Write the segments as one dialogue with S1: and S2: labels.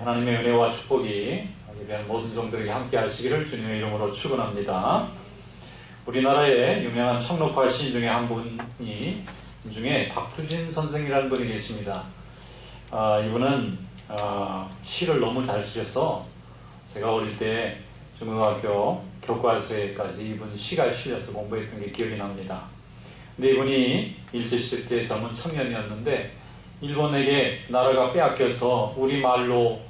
S1: 하나님의 은혜와 축복이 예배한 모든 종들에게 함께 하시기를 주님의 이름으로 축원합니다. 우리나라의 유명한 청록파 시인 중에 한 분이 중에 박두진 선생이라는 분이 계십니다. 이분은 시를 너무 잘 쓰셔서 제가 어릴 때 중고등학교 교과서에까지 이분 시가 실려서 공부했던 게 기억이 납니다. 근데 이분이 일제시대 때 젊은 청년이었는데 일본에게 나라가 빼앗겨서 우리말로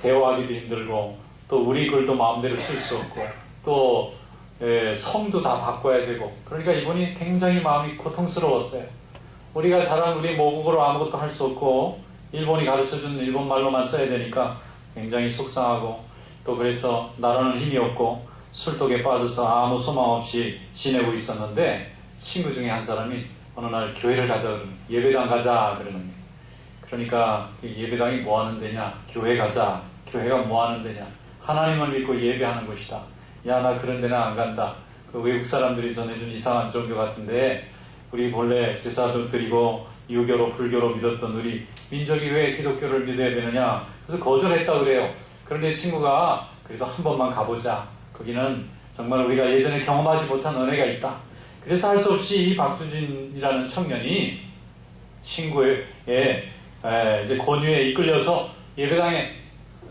S1: 대화하기도 힘들고 또 우리 글도 마음대로 쓸 수 없고 또 성도 다 바꿔야 되고 그러니까 이분이 굉장히 마음이 고통스러웠어요. 우리가 잘한 우리 모국어로 아무것도 할 수 없고 일본이 가르쳐준 일본말로만 써야 되니까 굉장히 속상하고 또 그래서 나라는 힘이 없고 술독에 빠져서 아무 소망 없이 지내고 있었는데 친구 중에 한 사람이 어느 날 교회를 가자 그러면 예배당 가자 그러는 거예요. 그러니까 예배당이 뭐 하는 데냐? 교회 가자. 교회가 뭐 하는 데냐? 하나님을 믿고 예배하는 곳이다. 야, 나 그런 데는 안 간다. 그 외국 사람들이 전해준 이상한 종교 같은데 우리 본래 제사도 드리고 유교로 불교로 믿었던 우리 민족이 왜 기독교를 믿어야 되느냐? 그래서 거절했다 그래요. 그런데 친구가 그래도 한 번만 가보자. 거기는 정말 우리가 예전에 경험하지 못한 은혜가 있다. 그래서 할 수 없이 이 박두진이라는 청년이 친구의 이제 권유에 이끌려서 예배당에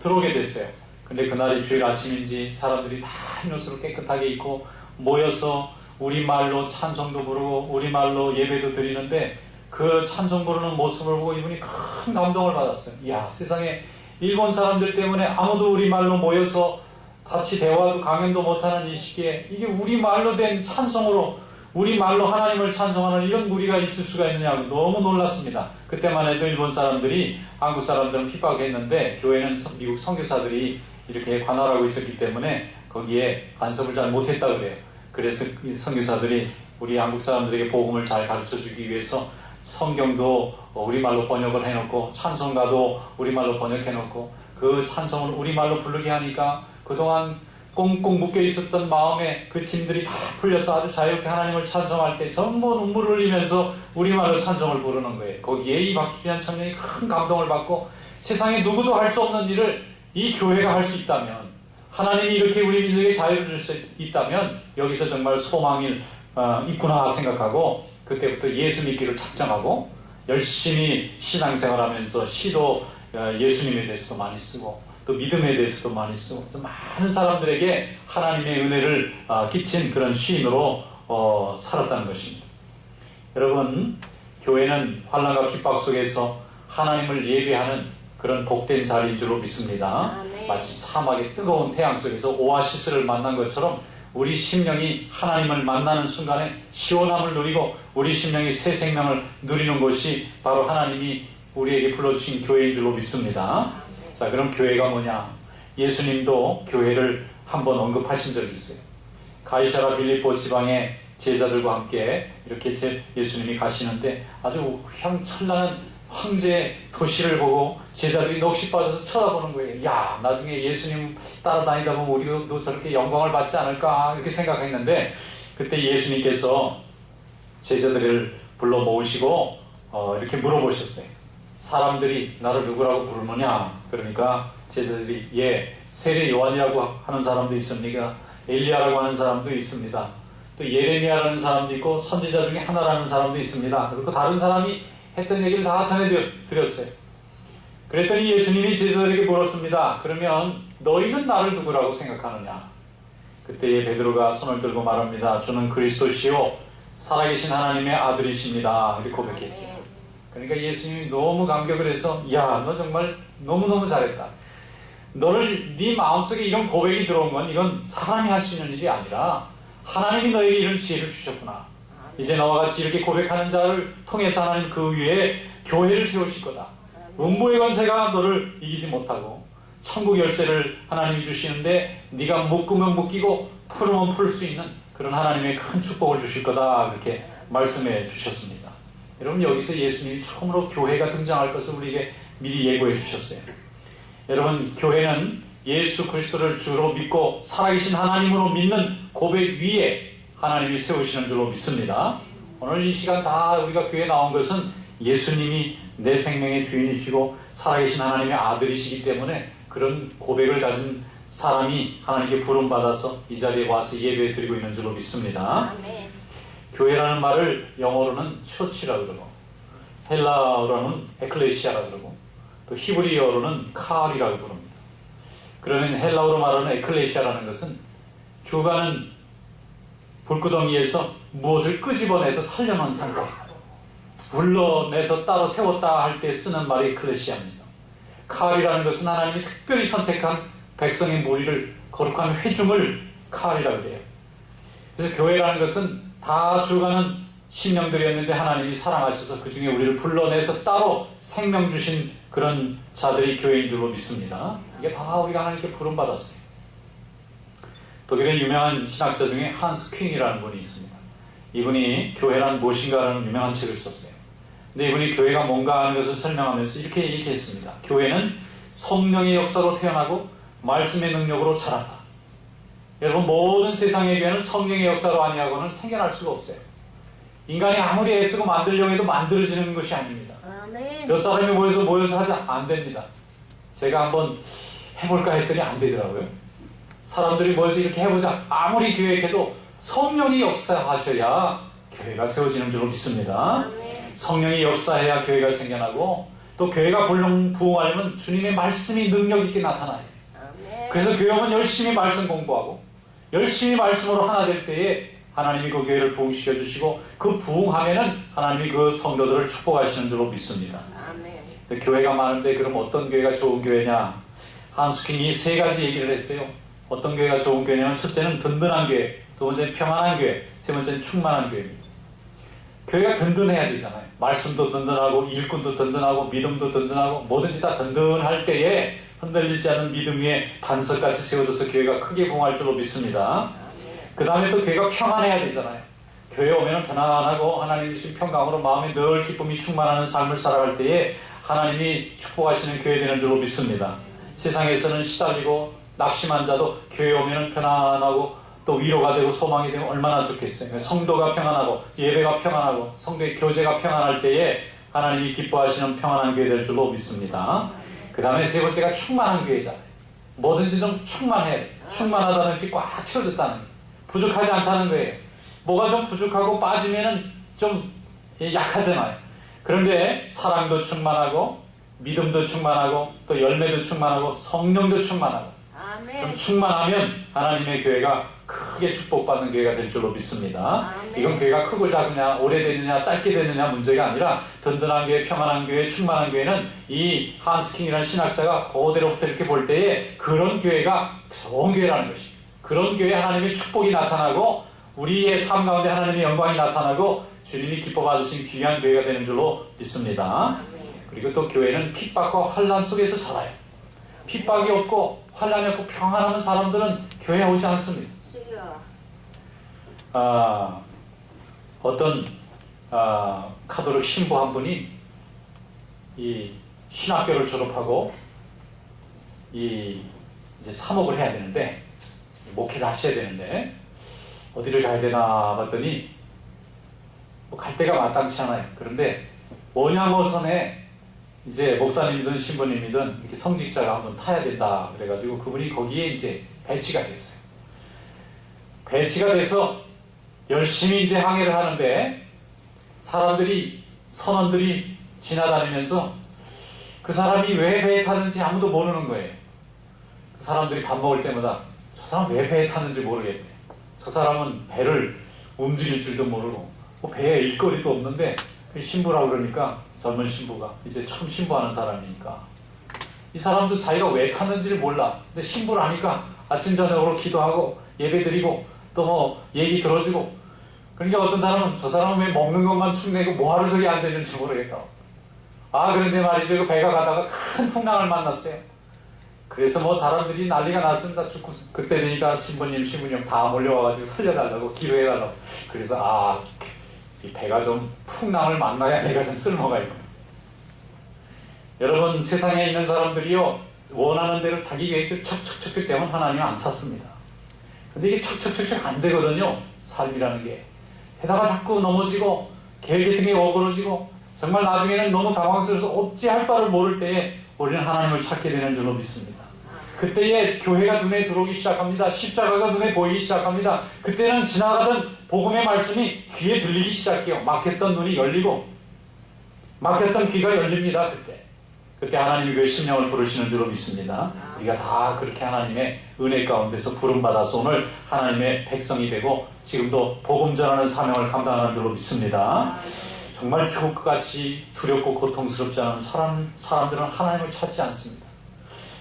S1: 들어오게 됐어요. 근데 그날이 주일 아침인지 사람들이 다 흰옷으로 깨끗하게 입고 모여서 우리말로 찬송도 부르고 우리말로 예배도 드리는데 그 찬송 부르는 모습을 보고 이분이 큰 감동을 받았어요. 이야, 세상에 일본 사람들 때문에 아무도 우리말로 모여서 같이 대화도 강연도 못하는 이 시기에 이게 우리말로 된 찬송으로 우리말로 하나님을 찬송하는 이런 무리가 있을 수가 있느냐고 너무 놀랐습니다. 그때만 해도 일본 사람들이 한국 사람들은 핍박했는데 교회는 미국 선교사들이 이렇게 관할하고 있었기 때문에 거기에 간섭을 잘 못했다고 그래요. 그래서 선교사들이 우리 한국 사람들에게 복음을 잘 가르쳐주기 위해서 성경도 우리말로 번역을 해놓고 찬송가도 우리말로 번역해놓고 그 찬송을 우리말로 부르게 하니까 그동안 꽁꽁 묶여 있었던 마음에 그 짐들이 다 풀려서 아주 자유롭게 하나님을 찬송할 때 전부 눈물을 흘리면서 우리말로 찬송을 부르는 거예요. 거기에 이 박두진 청년이 큰 감동을 받고 세상에 누구도 할 수 없는 일을 이 교회가 할 수 있다면 하나님이 이렇게 우리 민족에 자유를 줄 수 있다면 여기서 정말 소망이 있구나 생각하고 그때부터 예수 믿기를 작정하고 열심히 신앙생활하면서 시도 예수님에 대해서도 많이 쓰고 또 믿음에 대해서도 많이 쓰고 또 많은 사람들에게 하나님의 은혜를 끼친 그런 시인으로 살았다는 것입니다. 여러분, 교회는 환난과 핍박 속에서 하나님을 예배하는 그런 복된 자리인 줄로 믿습니다. 마치 사막의 뜨거운 태양 속에서 오아시스를 만난 것처럼 우리 심령이 하나님을 만나는 순간에 시원함을 누리고 우리 심령이 새 생명을 누리는 곳이 바로 하나님이 우리에게 불러주신 교회인 줄로 믿습니다. 자, 그럼 교회가 뭐냐? 예수님도 교회를 한번 언급하신 적이 있어요. 가이사라 빌립보 지방의 제자들과 함께 이렇게 예수님이 가시는데 아주 찬란한 황제의 도시를 보고 제자들이 넋이 빠져서 쳐다보는 거예요. 야, 나중에 예수님 따라다니다 보면 우리도 저렇게 영광을 받지 않을까 이렇게 생각했는데 그때 예수님께서 제자들을 불러 모으시고 이렇게 물어보셨어요. 사람들이 나를 누구라고 부르느냐? 그러니까 제자들이 세례 요한이라고 하는 사람도 있습니다. 엘리야라고 하는 사람도 있습니다. 또 예레미야라는 사람도 있고 선지자 중에 하나라는 사람도 있습니다. 그리고 다른 사람이 했던 얘기를 다 전해드렸어요. 그랬더니 예수님이 제자들에게 물었습니다. 그러면 너희는 나를 누구라고 생각하느냐? 그때에 베드로가 손을 들고 말합니다. 주는 그리스도시요 살아계신 하나님의 아들이십니다. 이렇게 고백했어요. 그러니까 예수님이 너무 감격을 해서 야, 너 정말 너무너무 잘했다. 네 마음속에 이런 고백이 들어온 건 이건 사람이 할 수 있는 일이 아니라 하나님이 너에게 이런 지혜를 주셨구나. 이제 너와 같이 이렇게 고백하는 자를 통해서 하나님 그 위에 교회를 세우실 거다. 음부의 권세가 너를 이기지 못하고 천국 열쇠를 하나님이 주시는데 네가 묶으면 묶이고 풀으면 풀 수 있는 그런 하나님의 큰 축복을 주실 거다. 그렇게 말씀해 주셨습니다. 여러분, 여기서 예수님이 처음으로 교회가 등장할 것을 우리에게 미리 예고해 주셨어요. 여러분, 교회는 예수 그리스도를 주로 믿고 살아계신 하나님으로 믿는 고백 위에 하나님이 세우시는 줄로 믿습니다. 오늘 이 시간 다 우리가 교회에 나온 것은 예수님이 내 생명의 주인이시고 살아계신 하나님의 아들이시기 때문에 그런 고백을 가진 사람이 하나님께 부름받아서 이 자리에 와서 예배 드리고 있는 줄로 믿습니다.
S2: 아멘.
S1: 교회라는 말을 영어로는 처치라고 그러고 헬라어로는 에클레시아라고 그러고 또 히브리어로는 칼이라고 부릅니다. 그러면 헬라어로 말하는 에클레시아라는 것은 주가는 불구덩이에서 무엇을 끄집어내서 살려놓은 상태, 불러내서 따로 세웠다 할 때 쓰는 말이 에클레시아입니다. 칼이라는 것은 하나님이 특별히 선택한 백성의 무리를 거룩한 회중을 칼이라고 그래요. 그래서 교회라는 것은 다 주가는 심령들이었는데 하나님이 사랑하셔서 그 중에 우리를 불러내서 따로 생명 주신 그런 자들이 교회인 줄로 믿습니다. 이게 다 우리가 하나님께 부름받았어요. 독일의 유명한 신학자 중에 한스 퀸이라는 분이 있습니다. 이분이 교회란 무엇인가라는 유명한 책을 썼어요. 근데 이분이 교회가 뭔가 하는 것을 설명하면서 이렇게 얘기했습니다. 교회는 성령의 역사로 태어나고 말씀의 능력으로 자란다. 여러분, 모든 세상의 교회는 성령의 역사로 아니하고는 생겨날 수가 없어요. 인간이 아무리 애쓰고 만들려고 해도 만들어지는 것이 아닙니다.
S2: 아멘.
S1: 몇 사람이 모여서 하지 안 됩니다. 제가 한번 해볼까 했더니 안 되더라고요. 사람들이 모여서 이렇게 해보자. 아무리 계획해도 성령이 역사하셔야 교회가 세워지는 줄로 믿습니다.
S2: 아멘.
S1: 성령이 역사해야 교회가 생겨나고 또 교회가 부흥하려면 주님의 말씀이 능력 있게 나타나요.
S2: 아멘.
S1: 그래서 교회는 열심히 말씀 공부하고 열심히 말씀으로 하나 될 때에 하나님이 그 교회를 부흥시켜 주시고 그 부흥하면은 하나님이 그 성도들을 축복하시는 줄로 믿습니다.
S2: 아멘.
S1: 교회가 많은데 그럼 어떤 교회가 좋은 교회냐? 한스킹이 세 가지 얘기를 했어요. 어떤 교회가 좋은 교회냐면 첫째는 든든한 교회, 두 번째는 평안한 교회, 세 번째는 충만한 교회입니다. 교회가 든든해야 되잖아요. 말씀도 든든하고 일꾼도 든든하고 믿음도 든든하고 뭐든지 다 든든할 때에 흔들리지 않는 믿음 위에 반석같이 세워져서 교회가 크게 부흥할 줄로 믿습니다. 그 다음에 또 교회가 평안해야 되잖아요. 교회 오면 편안하고 하나님 주신 평강으로 마음에 늘 기쁨이 충만하는 삶을 살아갈 때에 하나님이 축복하시는 교회 되는 줄로 믿습니다. 세상에서는 시달리고 낙심한 자도 교회 오면 편안하고 또 위로가 되고 소망이 되면 얼마나 좋겠어요. 성도가 평안하고 예배가 평안하고 성도의 교제가 평안할 때에 하나님이 기뻐하시는 평안한 교회 될 줄로 믿습니다. 그 다음에 세 번째가 충만한 교회잖아요. 뭐든지 좀 충만해. 충만하다는 것이 꽉 채워졌다는 거예요. 부족하지 않다는 거예요. 뭐가 좀 부족하고 빠지면은 좀 약하잖아요. 그런데 사랑도 충만하고 믿음도 충만하고 또 열매도 충만하고 성령도 충만하고
S2: 아멘.
S1: 그럼 충만하면 하나님의 교회가 크게 축복받는 교회가 될 줄로 믿습니다.
S2: 아멘.
S1: 이건 교회가 크고 작으냐 오래되느냐 짧게 되느냐 문제가 아니라 든든한 교회, 평안한 교회, 충만한 교회는 이 한스킹이라는 신학자가 그대로부터 이렇게 볼 때에 그런 교회가 좋은 교회라는 것입니다. 그런 교회에 하나님의 축복이 나타나고 우리의 삶 가운데 하나님의 영광이 나타나고 주님이 기뻐 받으신 귀한 교회가 되는 줄로 믿습니다. 그리고 또 교회는 핍박과 환난 속에서 자라요. 핍박이 없고 환난이 없고 평안한 사람들은 교회에 오지 않습니다. 어떤 카톨릭 신부 한 분이 이 신학교를 졸업하고 이제 사목을 해야 되는데 목회를 하셔야 되는데 어디를 가야 되나 봤더니 뭐 갈 데가 마땅치 않아요. 그런데 원양어선에 이제 목사님이든 신부님이든 이렇게 성직자가 한번 타야 된다 그래가지고 그분이 거기에 이제 배치가 됐어요. 배치가 돼서 열심히 이제 항해를 하는데 사람들이 선원들이 지나다니면서 그 사람이 왜 배에 타는지 아무도 모르는 거예요. 그 사람들이 밥 먹을 때마다 저 사람 왜 배에 타는지 모르겠네. 저 사람은 배를 움직일 줄도 모르고 뭐 배에 일거리도 없는데 신부라고 그러니까 젊은 신부가 이제 처음 신부하는 사람이니까 이 사람도 자기가 왜 탔는지를 몰라. 근데 신부를 하니까 아침 저녁으로 기도하고 예배드리고 또 뭐 얘기 들어주고 그러니까 어떤 사람은 저 사람은 왜 먹는 것만 축내고 뭐하러 저기 앉아있는지 모르겠다. 그런데 말이죠. 그 배가 가다가 큰 풍랑을 만났어요. 그래서 뭐 사람들이 난리가 났습니다. 그때 되니까 신부님 다 몰려와가지고 살려달라고 기도해달라고. 그래서 이 배가 좀 풍랑을 만나야 배가 좀 쓸모가 있고. 여러분 세상에 있는 사람들이요 원하는 대로 자기 계획대로 척척척 되면 하나님은 안 찾습니다. 근데 이게 척척척 안 되거든요. 삶이라는 게. 게다가 자꾸 넘어지고 계획 같은 게 어그러지고 정말 나중에는 너무 당황스러워서 어찌할 바를 모를 때에 우리는 하나님을 찾게 되는 줄로 믿습니다. 그때에 교회가 눈에 들어오기 시작합니다. 십자가가 눈에 보이기 시작합니다. 그때는 지나가던 복음의 말씀이 귀에 들리기 시작해요. 막혔던 눈이 열리고 막혔던 귀가 열립니다. 그때 하나님이 그 심령을 부르시는 줄로 믿습니다. 우리가 다 그렇게 하나님의 은혜 가운데서 부름받아서 오늘 하나님의 백성이 되고 지금도 복음 전하는 사명을 감당하는 줄로 믿습니다. 정말 죽을 것 같이 두렵고 고통스럽지 않은 사람들은 하나님을 찾지 않습니다.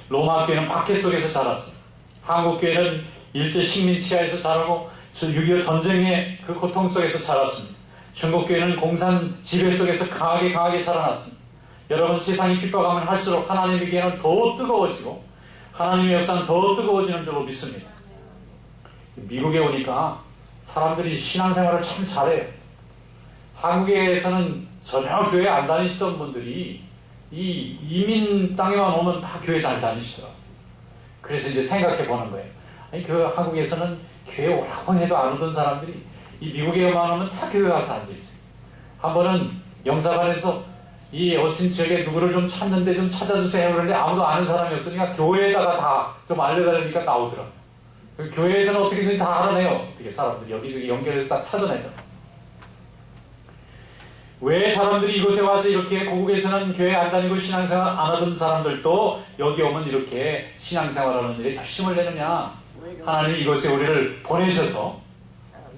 S1: 로마 교회는 박해 속에서 자랐습니다. 한국 교회는 일제 식민 치하에서 자라고 6.25 전쟁의 그 고통 속에서 자랐습니다. 중국 교회는 공산 지배 속에서 강하게 살아났습니다. 여러분, 세상이 핍박하면 할수록 하나님의 교회는 더 뜨거워지고 하나님의 역사는 더 뜨거워지는 줄로 믿습니다. 미국에 오니까 사람들이 신앙생활을 참 잘해요. 한국에서는 전혀 교회 안 다니시던 분들이 이 이민 땅에만 오면 다 교회 잘 다니시더라고요. 그래서 이제 생각해 보는 거예요. 아니, 그 한국에서는 교회 오라고 해도 안 오던 사람들이 이 미국에만 오면 다 교회 가서 앉아있어요. 한 번은 영사관에서 이 어신 지역에 누구를 좀 찾는데 좀 찾아주세요. 그러는데 아무도 아는 사람이 없으니까 교회에다가 다 좀 알려달라니까 나오더라고요. 교회에서는 어떻게든 다 알아내요. 어떻게 사람들이 여기저기 연결해서 다 찾아내더라고요. 왜 사람들이 이곳에 와서 이렇게 고국에서는 교회 안 다니고 신앙생활 안 하던 사람들도 여기 오면 이렇게 신앙생활하는 일에 열심을 내느냐? 하나님이 이곳에 우리를 보내셔서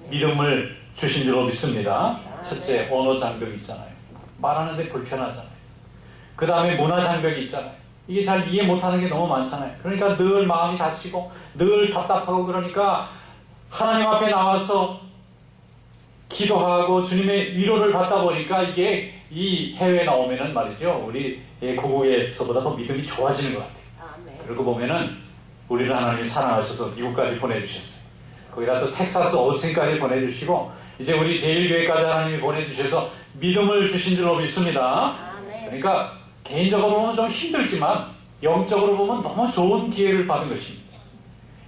S1: 믿음을 주신 줄로 믿습니다. 첫째, 언어 장벽이 있잖아요. 말하는데 불편하잖아요. 그 다음에 문화 장벽이 있잖아요. 이게 잘 이해 못하는 게 너무 많잖아요. 그러니까 늘 마음이 다치고 늘 답답하고 그러니까 하나님 앞에 나와서 기도하고 주님의 위로를 받다 보니까 이게 이 해외에 나오면은 말이죠. 우리 고국에서보다 더 믿음이 좋아지는 것 같아요. 그러고 보면은 우리를 하나님이 사랑하셔서 미국까지 보내주셨어요. 거기다 또 텍사스 오스틴까지 보내주시고 이제 우리 제1교회까지 하나님이 보내주셔서 믿음을 주신 줄로 믿습니다. 그러니까 개인적으로 보면 좀 힘들지만 영적으로 보면 너무 좋은 기회를 받은 것입니다.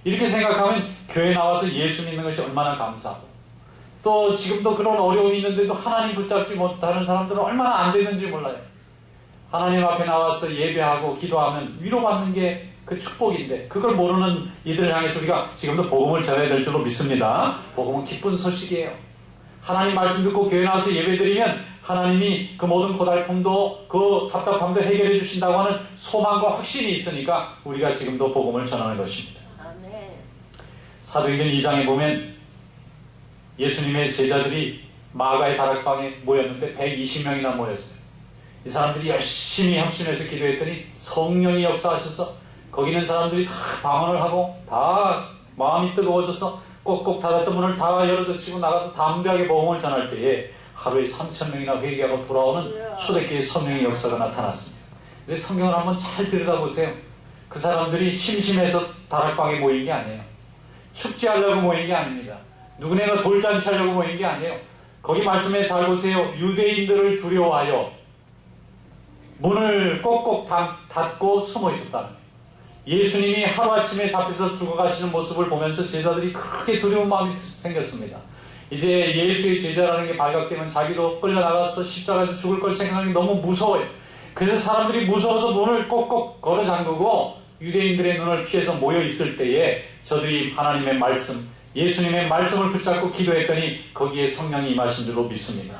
S1: 이렇게 생각하면 교회 나와서 예수 믿는 것이 얼마나 감사하고 또 지금도 그런 어려움이 있는데도 하나님 붙잡지 못하는 사람들은 얼마나 안 되는지 몰라요. 하나님 앞에 나와서 예배하고 기도하면 위로받는 게 그 축복인데 그걸 모르는 이들을 향해서 우리가 지금도 복음을 전해야 될 줄로 믿습니다. 복음은 기쁜 소식이에요. 하나님 말씀 듣고 교회 나와서 예배드리면 하나님이 그 모든 고달픔도 그 답답함도 해결해 주신다고 하는 소망과 확신이 있으니까 우리가 지금도 복음을 전하는 것입니다. 사도행전 2장에 보면 예수님의 제자들이 마가의 다락방에 모였는데 120명이나 모였어요. 이 사람들이 열심히 합심해서 기도했더니 성령이 역사하셔서 거기 있는 사람들이 다 방언을 하고 다 마음이 뜨거워져서 꼭꼭 닫았던 문을 다 열어젖히고 나가서 담대하게 복음을 전할 때에 하루에 3,000명이나 회개하고 돌아오는 초대교회 성령의 역사가 나타났습니다. 그래서 성경을 한번 잘 들여다보세요. 그 사람들이 심심해서 다락방에 모인 게 아니에요. 축제하려고 모인 게 아닙니다. 누구네가 돌잔치 하려고 모인 게 아니에요. 거기 말씀에 잘 보세요. 유대인들을 두려워하여 문을 꼭꼭 닫고 숨어 있었다는 거예요. 예수님이 하루아침에 잡혀서 죽어가시는 모습을 보면서 제자들이 크게 두려운 마음이 생겼습니다. 이제 예수의 제자라는 게 발각되면 자기도 끌려나가서 십자가에서 죽을 걸 생각하기 너무 무서워요. 그래서 사람들이 무서워서 문을 꼭꼭 걸어 잠그고 유대인들의 눈을 피해서 모여 있을 때에 저들이 하나님의 말씀, 예수님의 말씀을 붙잡고 기도했더니 거기에 성령이 임하신 줄로 믿습니다.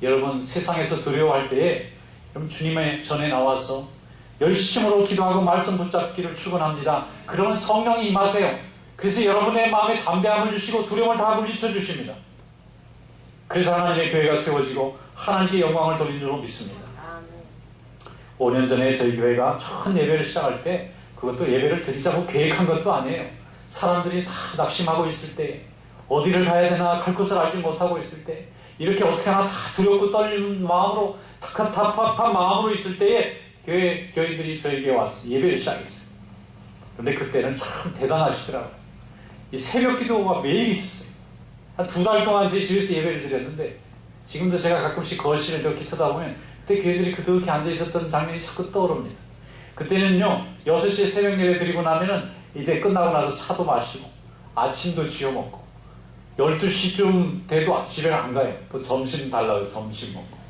S1: 여러분, 세상에서 두려워할 때에 주님의 전에 나와서 열심으로 기도하고 말씀 붙잡기를 축원합니다. 그러면 성령이 임하세요. 그래서 여러분의 마음에 담대함을 주시고 두려움을 다 물리쳐 주십니다. 그래서 하나님의 교회가 세워지고 하나님께 영광을 돌리는 줄로 믿습니다. 5년 전에 저희 교회가 첫 예배를 시작할 때 그것도 예배를 드리자고 계획한 것도 아니에요. 사람들이 다 낙심하고 있을 때 어디를 가야 되나 갈 곳을 알지 못하고 있을 때 이렇게 어떻게 하나 다 두렵고 떨리는 마음으로 답답한 마음으로 있을 때에 교인들이 저에게 와서 예배를 시작했어요. 그런데 그때는 참 대단하시더라고요. 이 새벽 기도가 매일 있었어요. 한 2달 동안 제 집에서 예배를 드렸는데 지금도 제가 가끔씩 거실에 이렇게 쳐다보면 그때 교인들이 그렇게 앉아있었던 장면이 자꾸 떠오릅니다. 그때는요 6시에 새벽 예배 드리고 나면은 이제 끝나고 나서 차도 마시고 아침도 지어 먹고 12시쯤 돼도 집에 안 가요. 또 점심 달라고 점심 먹고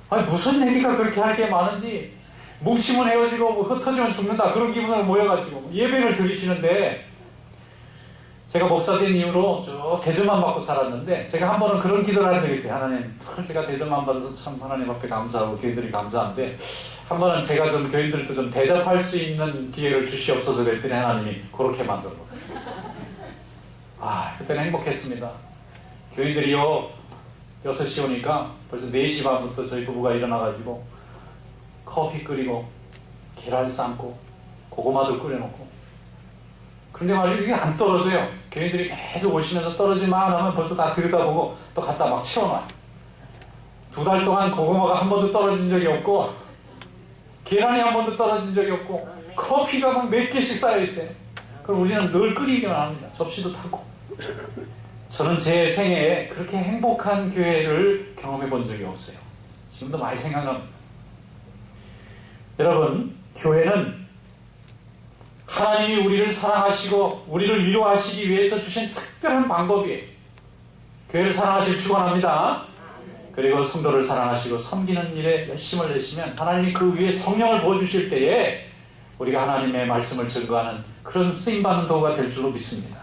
S1: 아니 무슨 얘기가 그렇게 할 게 많은지, 뭉치면 헤어지고 뭐 흩어지면 죽는다 그런 기분으로 모여가지고 예배를 드리시는데, 제가 목사 된 이후로 쭉 대접만 받고 살았는데, 제가 한 번은 그런 기도를 한 적이 있어요. 하나님, 제가 대접만 받아서 참 하나님 앞에 감사하고 교인들이 감사한데, 한 번은 제가 좀 교인들도 좀 대답할 수 있는 기회를 주시옵소서 그랬더니 하나님이 그렇게 만들어. 그때는 행복했습니다. 교인들이요 6시 오니까 벌써 4시 반부터 저희 부부가 일어나가지고 커피 끓이고 계란 삶고 고구마도 끓여놓고, 그런데 말이죠, 이게 안 떨어져요. 교인들이 계속 오시면서 떨어지만 하면 벌써 다 들여다보고 또 갖다 막 채워놔요. 2달 동안 고구마가 한 번도 떨어진 적이 없고 계란이 한 번도 떨어진 적이 없고 커피가 막 몇 개씩 쌓여있어요. 그럼 우리는 늘 끓이기만 합니다. 접시도 타고. 저는 제 생애에 그렇게 행복한 교회를 경험해 본 적이 없어요. 지금도 많이 생각납니다. 여러분, 교회는 하나님이 우리를 사랑하시고 우리를 위로하시기 위해서 주신 특별한 방법이에요. 교회를 사랑하시길 축원합니다. 그리고 성도를 사랑하시고 섬기는 일에 열심을 내시면 하나님이 그 위에 성령을 부어주실 때에 우리가 하나님의 말씀을 증거하는 그런 쓰임받는 도구가 될 줄로 믿습니다.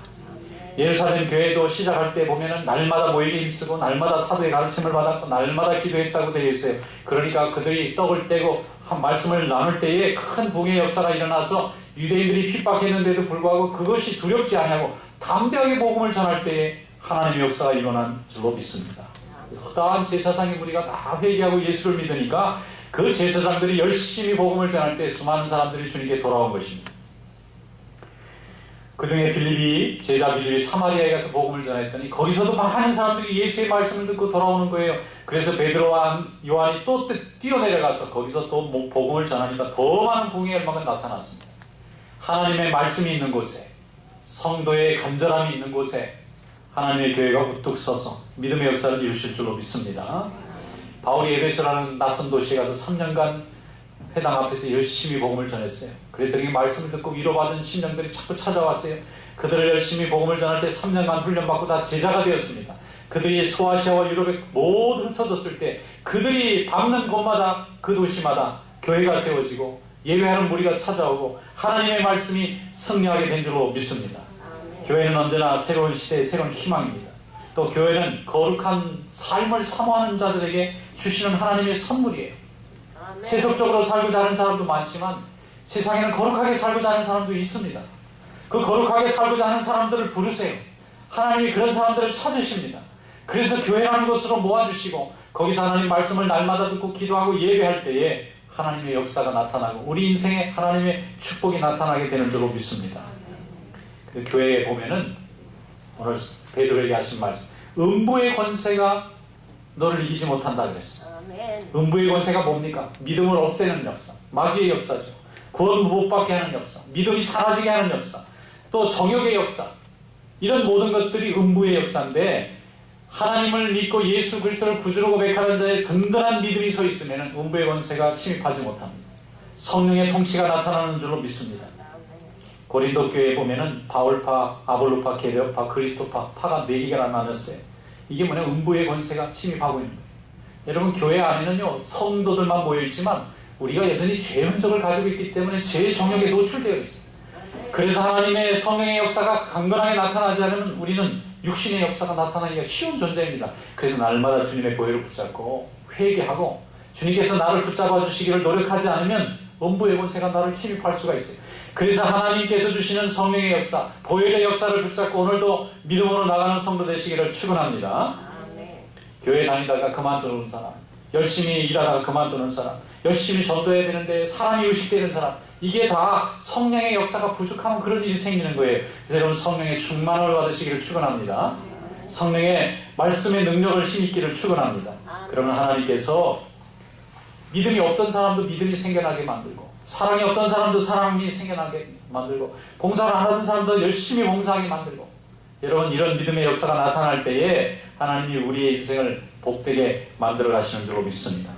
S1: 예루살렘 교회도 시작할 때 보면은 날마다 모이게 힘쓰고 날마다 사도의 가르침을 받았고 날마다 기도했다고 되어 있어요. 그러니까 그들이 떡을 떼고 한 말씀을 나눌 때에 큰 붕의 역사가 일어나서 유대인들이 핍박했는데도 불구하고 그것이 두렵지 않냐고 담대하게 복음을 전할 때에 하나님의 역사가 일어난 줄로 믿습니다. 허다한 제사장의 무리가 다 회개하고 예수를 믿으니까 그 제사장들이 열심히 복음을 전할 때 수많은 사람들이 주님께 돌아온 것입니다. 그 중에 제자 빌립이 사마리아에 가서 복음을 전했더니 거기서도 많은 사람들이 예수의 말씀을 듣고 돌아오는 거예요. 그래서 베드로와 요한이 또 뛰어내려가서 거기서 또 복음을 전하니까 더 많은 붕의 열망이 나타났습니다. 하나님의 말씀이 있는 곳에, 성도의 간절함이 있는 곳에 하나님의 교회가 우뚝 서서 믿음의 역사를 이루실 줄로 믿습니다. 바울이 에베소라는 낯선 도시에 가서 3년간 회당 앞에서 열심히 복음을 전했어요. 그랬더니 말씀을 듣고 위로받은 심령들이 자꾸 찾아왔어요. 그들을 열심히 복음을 전할 때 3년간 훈련받고 다 제자가 되었습니다. 그들이 소아시아와 유럽에 모두 흩어졌을 때 그들이 밟는 곳마다 그 도시마다 교회가 세워지고 예배하는 무리가 찾아오고 하나님의 말씀이 승리하게 된 줄로 믿습니다. 교회는 언제나 새로운 시대의 새로운 희망입니다. 또 교회는 거룩한 삶을 사모하는 자들에게 주시는 하나님의 선물이에요. 세속적으로 살고자 하는 사람도 많지만 세상에는 거룩하게 살고자 하는 사람도 있습니다. 그 거룩하게 살고자 하는 사람들을 부르세요. 하나님이 그런 사람들을 찾으십니다. 그래서 교회라는 곳으로 모아주시고 거기서 하나님 말씀을 날마다 듣고 기도하고 예배할 때에 하나님의 역사가 나타나고 우리 인생에 하나님의 축복이 나타나게 되는 줄로 믿습니다. 그 교회에 보면은 오늘 베드로에게 하신 말씀, 음부의 권세가 너를 이기지 못한다 그랬어요. 음부의 권세가 뭡니까? 믿음을 없애는 역사, 마귀의 역사죠. 구원 못 받게 하는 역사, 믿음이 사라지게 하는 역사, 또 정욕의 역사, 이런 모든 것들이 음부의 역사인데 하나님을 믿고 예수 그리스도를 구주로 고백하는 자의 든든한 믿음이 서 있으면 음부의 권세가 침입하지 못합니다. 성령의 통치가 나타나는 줄로 믿습니다. 고린도 교회에 보면은 바울파, 아볼로파, 게레오파, 그리스도파, 파가 4개가 나눴어요. 이게 뭐냐? 음부의 권세가 침입하고 있는 거예요. 여러분, 교회 안에는요 성도들만 모여있지만 우리가 여전히 죄의 흔적을 가지고 있기 때문에 죄의 정욕에 노출되어 있어요. 그래서 하나님의 성령의 역사가 강건하게 나타나지 않으면 우리는 육신의 역사가 나타나기가 쉬운 존재입니다. 그래서 날마다 주님의 보혈을 붙잡고 회개하고 주님께서 나를 붙잡아 주시기를 노력하지 않으면 음부의 권세가 나를 침입할 수가 있어요. 그래서 하나님께서 주시는 성령의 역사, 보혈의 역사를 붙잡고 오늘도 믿음으로 나가는 성도 되시기를 축원합니다. 교회 다니다가 그만두는 사람, 열심히 일하다가 그만두는 사람, 열심히 전도해야 되는데 사람이 의식되는 사람, 이게 다 성령의 역사가 부족하면 그런 일이 생기는 거예요. 그래서 여러분 성령의 충만을 받으시기를 축원합니다. 성령의 말씀의 능력을 힘입기를 축원합니다. 그러면 하나님께서 믿음이 없던 사람도 믿음이 생겨나게 만들고 사랑이 없던 사람도 사랑이 생겨나게 만들고 봉사를 안 하던 사람도 열심히 봉사하게 만들고, 여러분 이런 믿음의 역사가 나타날 때에 하나님이 우리의 인생을 복되게 만들어 가시는 줄로 믿습니다.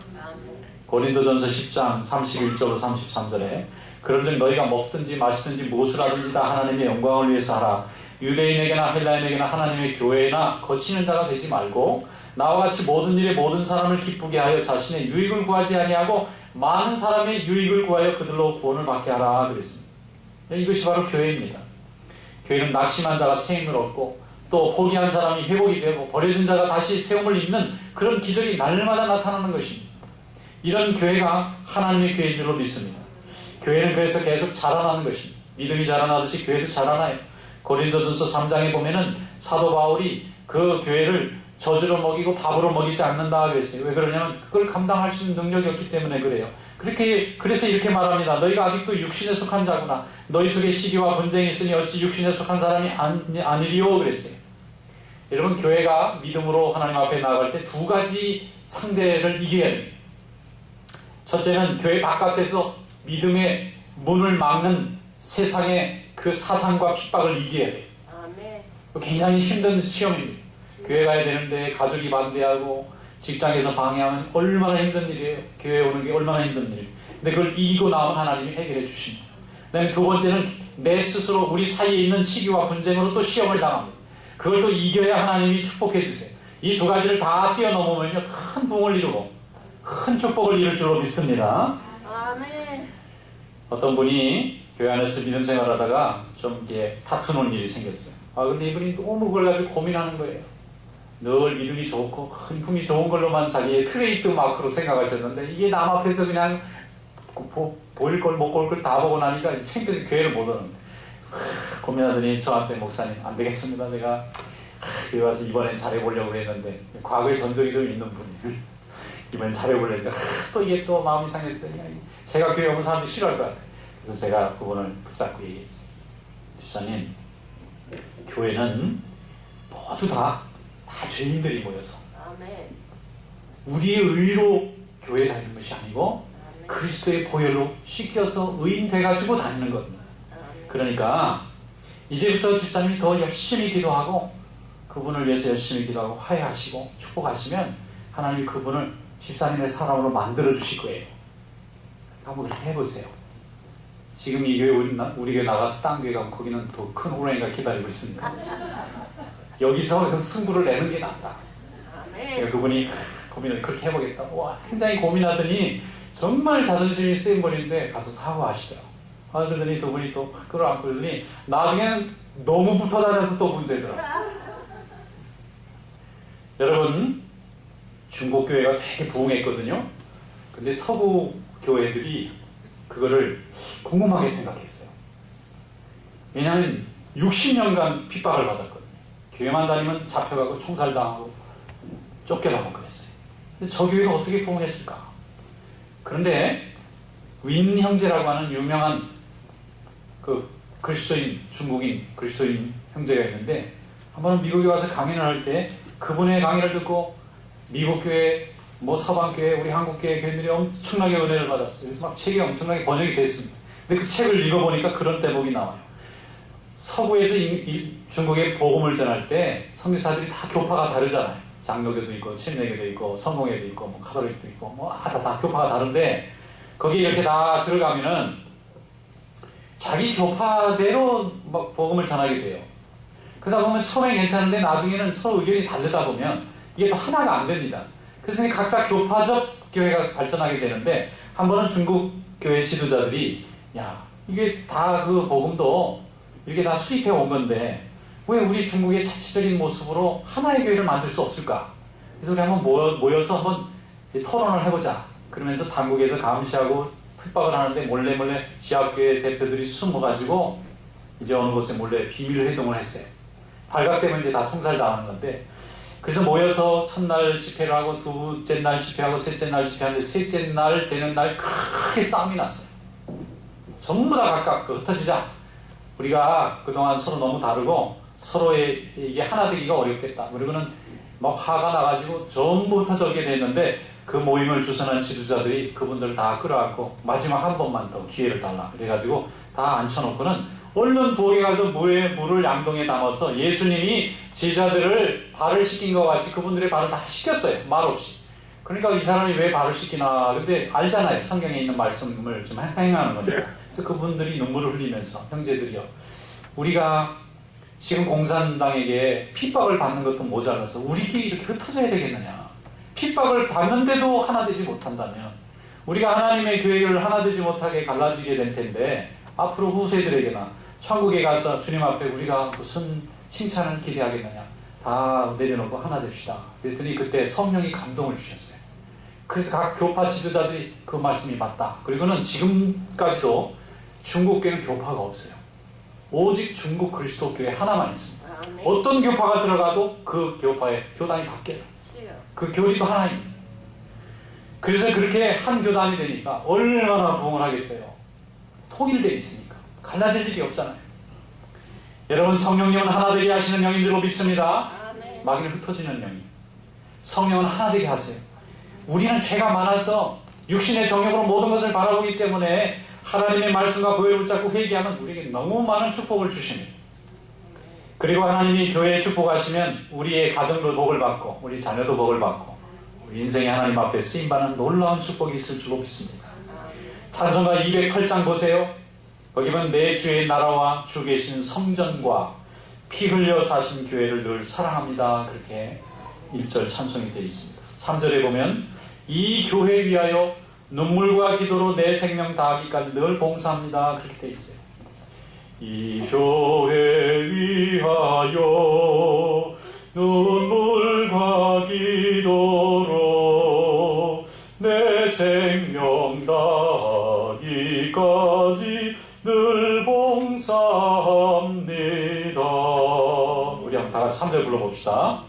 S1: 고린도전서 10장 31절로 33절에 그런즉 너희가 먹든지 마시든지 무엇을 하든지 다 하나님의 영광을 위해서 하라. 유대인에게나 헬라인에게나 하나님의 교회나 거치는 자가 되지 말고 나와 같이 모든 일에 모든 사람을 기쁘게 하여 자신의 유익을 구하지 아니하고 많은 사람의 유익을 구하여 그들로 구원을 받게 하라 그랬습니다. 이것이 바로 교회입니다. 교회는 낙심한 자가 새 힘을 얻고 또 포기한 사람이 회복이 되고 버려진 자가 다시 새움을 입는 그런 기적이 날마다 나타나는 것입니다. 이런 교회가 하나님의 교회인 줄로 믿습니다. 교회는 그래서 계속 자라나는 것입니다. 믿음이 자라나듯이 교회도 자라나요. 고린도전서 3장에 보면은 사도 바울이 그 교회를 저주로 먹이고 밥으로 먹이지 않는다 그랬어요. 왜 그러냐면 그걸 감당할 수 있는 능력이 없기 때문에 그래요. 그래서 이렇게 말합니다. 너희가 아직도 육신에 속한 자구나. 너희 속에 시기와 분쟁이 있으니 어찌 육신에 속한 사람이 아니리요 그랬어요. 여러분, 교회가 믿음으로 하나님 앞에 나아갈 때 두 가지 상대를 이겨야 됩니다. 첫째는 교회 바깥에서 믿음의 문을 막는 세상의 그 사상과 핍박을 이겨야 돼요. 굉장히 힘든 시험입니다. 교회 가야 되는데 가족이 반대하고 직장에서 방해하면 얼마나 힘든 일이에요. 교회에 오는 게 얼마나 힘든 일이에요. 근데 그걸 이기고 나면 하나님이 해결해 주십니다. 그다음에 두 번째는 내 스스로 우리 사이에 있는 시기와 분쟁으로 또 시험을 당합니다. 그걸 또 이겨야 하나님이 축복해 주세요. 이 두 가지를 다 뛰어넘으면요, 큰 부흥을 이루고 큰 축복을 이룰 줄로 믿습니다.
S2: 아멘.
S1: 어떤 분이 교회 안에서 믿음 생활하다가 좀 이렇게 다투는 일이 생겼어요. 근데 이분이 너무 그걸 가지고 고민하는 거예요. 늘 믿음이 좋고 큰 힘이 좋은 걸로만 자기의 트레이드 마크로 생각하셨는데 이게 남 앞에서 그냥 보일 걸 못 볼 걸 다 보고 나니까 창피해서 교회를 못 오는 거예요. 고민하더니 저한테 목사님 안 되겠습니다. 내가 교회 와서 이번엔 잘해보려고 했는데 과거에 전적이 좀 있는 분이 이번엔 잘해보려니까 또 이게 또 마음이 상했어요. 제가 교회 오는 사람들이 싫어할 것 같아요. 그래서 제가 그분을 붙잡고 얘기했어요. 집사님, 교회는 모두 다 죄인들이 모여서 우리의 의로 교회 다니는 것이 아니고 그리스도의 보혈로 씻겨서 의인 돼가지고 다니는 겁니다. 그러니까 이제부터 집사님이 더 열심히 기도하고 그분을 위해서 열심히 기도하고 화해하시고 축복하시면 하나님이 그분을 집사님의 사람으로 만들어 주실 거예요. 한번 그렇게 해보세요. 지금 이 교회 우리 교회 나가서 딴 교회 가면 거기는 더 큰 호랑이가 기다리고 있습니다. 여기서 승부를 내는 게 낫다. 그분이 고민을 그렇게 해보겠다. 와, 굉장히 고민하더니 정말 자존심이 쓰인 분인데 가서 사과하시더라고. 그러더니 두 분이 또 끌어안고 그러더니 나중에는 너무 붙어 다녀서 또 문제더라고. 여러분, 중국 교회가 되게 부흥했거든요. 근데 서구 교회들이 그거를 궁금하게 생각했어요. 왜냐하면 60년간 핍박을 받았거든요. 교회만 다니면 잡혀가고 총살당하고 쫓겨나고 그랬어요. 근데 저 교회가 어떻게 부흥했을까? 그런데 윈 형제라고 하는 유명한 그 그리스도인, 중국인 그리스도인 형제가 있는데 한 번은 미국에 와서 강연을 할 때 그분의 강의를 듣고 미국 교회, 서방 교회, 우리 한국 교회 교인들이 엄청나게 은혜를 받았어요. 그래서 막 책이 엄청나게 번역이 됐습니다. 근데 그 책을 읽어보니까 그런 대목이 나와요. 서구에서 중국에 복음을 전할 때 선교사들이 다 교파가 다르잖아요. 장로교도 있고, 침례교도 있고, 성공회도 있고, 카톨릭도 있고, 다 교파가 다른데 거기 이렇게 다 들어가면은 자기 교파대로 막 복음을 전하게 돼요. 그러다 보면 처음에 괜찮은데 나중에는 서로 의견이 다르다 보면 이게 또 하나가 안 됩니다. 그래서 각자 교파적 교회가 발전하게 되는데 한 번은 중국 교회 지도자들이 이게 다 그 복음도 이렇게 다 수입해 온 건데 왜 우리 중국의 자치적인 모습으로 하나의 교회를 만들 수 없을까? 그래서 우리 한번 모여서 한번 토론을 해보자. 그러면서 당국에서 감시하고 핍박을 하는데 몰래 지하교회 대표들이 숨어가지고 이제 어느 곳에 몰래 비밀 회동을 했어요. 발각되면 이제 다 총살당하는 건데 그래서 모여서 첫날 집회를 하고 둘째 날 집회하고 셋째 날 집회하는데 셋째 날 되는 날 크게 싸움이 났어요. 전부 다 각각 흩어지자. 우리가 그동안 서로 너무 다르고 서로의 이게 하나 되기가 어렵겠다. 그리고는 막 화가 나가지고 전부 흩어져게 됐는데 그 모임을 주선한 지도자들이 그분들 다 끌어안고 마지막 한 번만 더 기회를 달라. 그래가지고 다 앉혀놓고는 얼른 부엌에 가서 물을 양동에 담아서 예수님이 제자들을 발을 씻긴 것 같이 그분들의 발을 다 씻겼어요. 말없이. 그러니까 이 사람이 왜 발을 씻기나. 근데 알잖아요. 성경에 있는 말씀을 좀 행하는 거니까. 그래서 그분들이 눈물을 흘리면서 형제들이요. 우리가 지금 공산당에게 핍박을 받는 것도 모자라서 우리끼리 이렇게 흩어져야 되겠느냐. 핍박을 받는데도 하나 되지 못한다면 우리가 하나님의 교회를 하나 되지 못하게 갈라지게 될 텐데 앞으로 후세들에게나 천국에 가서 주님 앞에 우리가 무슨 칭찬을 기대하겠느냐. 다 내려놓고 하나 됩시다. 그랬더니 그때 성령이 감동을 주셨어요. 그래서 각 교파 지도자들이 그 말씀이 맞다. 그리고는 지금까지도 중국 교회는 교파가 없어요. 오직 중국 그리스도 교회 하나만 있습니다. 어떤 교파가 들어가도 그 교파의 교단이 바뀌어요. 그 교리도 하나입니다. 그래서 그렇게 한 교단이 되니까 얼마나 부흥을 하겠어요. 통일되어 있으니까 갈라질 일이 없잖아요. 여러분, 성령님은 하나 되게 하시는 영인 줄로 믿습니다. 마귀는 흩어지는 영이. 성령은 하나 되게 하세요. 우리는 죄가 많아서 육신의 정욕으로 모든 것을 바라보기 때문에 하나님의 말씀과 보혈을 붙잡고 회개하면 우리에게 너무 많은 축복을 주십니다. 그리고 하나님이 교회에 축복하시면 우리의 가정도 복을 받고 우리 자녀도 복을 받고 우리 인생의 하나님 앞에 쓰임받는 놀라운 축복이 있을 줄로 믿습니다. 찬송가 208장 보세요. 거기 보면 내 주의 나라와 주 계신 성전과 피 흘려 사신 교회를 늘 사랑합니다. 그렇게 1절 찬송이 되어 있습니다. 3절에 보면 이 교회 위하여 눈물과 기도로 내 생명 다하기까지 늘 봉사합니다. 그렇게 되어 있어요. 이 교회 위하여 눈물과 기도로 내 생명 다하기까지 늘 봉사합니다. 우리 한번 다 같이 3절 불러봅시다.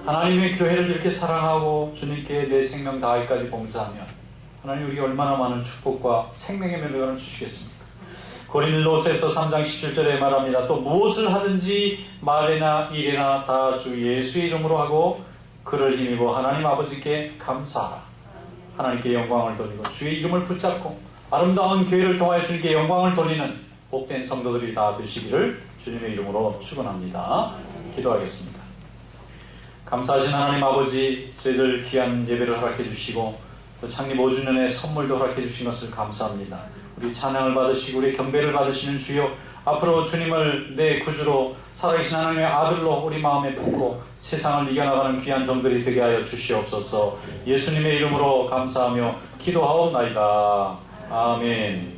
S1: 하나님의 교회를 이렇게 사랑하고 주님께 내 생명 다하기까지 봉사하면 하나님 우리에게 얼마나 많은 축복과 생명의 면류관을 주시겠습니까? 고린도전서 3장 17절에 말합니다. 또 무엇을 하든지 말이나 일이나 다 주 예수의 이름으로 하고 그를 힘입어 하나님 아버지께 감사하라. 하나님께 영광을 돌리고 주의 이름을 붙잡고 아름다운 교회를 통하여 주님께 영광을 돌리는 복된 성도들이 다 되시기를 주님의 이름으로 축원합니다. 기도하겠습니다. 감사하신 하나님 아버지, 저희들 귀한 예배를 허락해 주시고 또 창립 5주년의 선물도 허락해 주신 것을 감사합니다. 우리 찬양을 받으시고 우리 경배를 받으시는 주여, 앞으로 주님을 내 구주로 살아계신 하나님의 아들로 우리 마음에 품고 세상을 이겨나가는 귀한 종들이 되게 하여 주시옵소서. 예수님의 이름으로 감사하며 기도하옵나이다. 아멘.